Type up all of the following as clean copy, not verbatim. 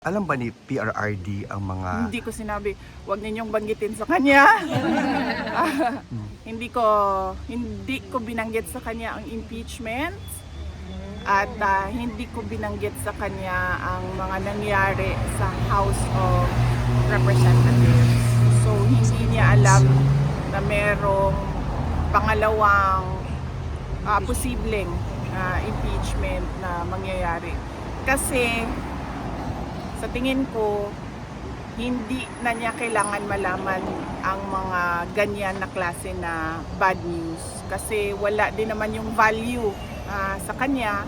Alam ba ni PRRD ang mga Hindi ko sinabi, huwag ninyong banggitin sa kanya. Hindi ko binanggit sa kanya ang impeachment at hindi ko binanggit sa kanya ang mga nangyari sa House of Representatives. So hindi niya alam na merong pangalawang posibleng impeachment na mangyayari. Kasi sa tingin ko, hindi na niya kailangan malaman ang mga ganyan na klase na bad news. Kasi wala din naman yung value sa kanya.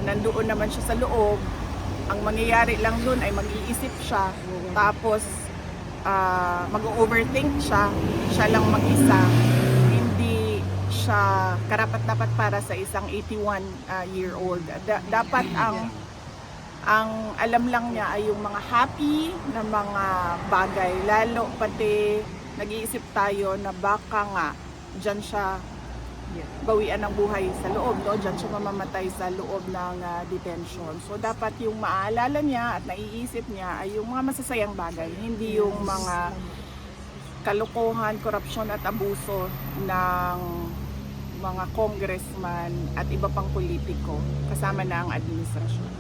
Nandoon naman siya sa loob. Ang mangyayari lang doon ay mag-iisip siya. Tapos mag-overthink siya. Siya lang mag-isa. Hindi siya karapat-dapat para sa isang 81-year-old. Dapat ang alam lang niya ay yung mga happy na mga bagay, lalo pati nag-iisip tayo na baka nga dyan siya bawian ng buhay sa loob, no? Dyan siya mamamatay sa loob ng detention. So dapat yung maaalala niya at naiisip niya ay yung mga masasayang bagay, hindi yung mga kalokohan, korupsyon at abuso ng mga congressman at iba pang politiko kasama na ang administrasyon.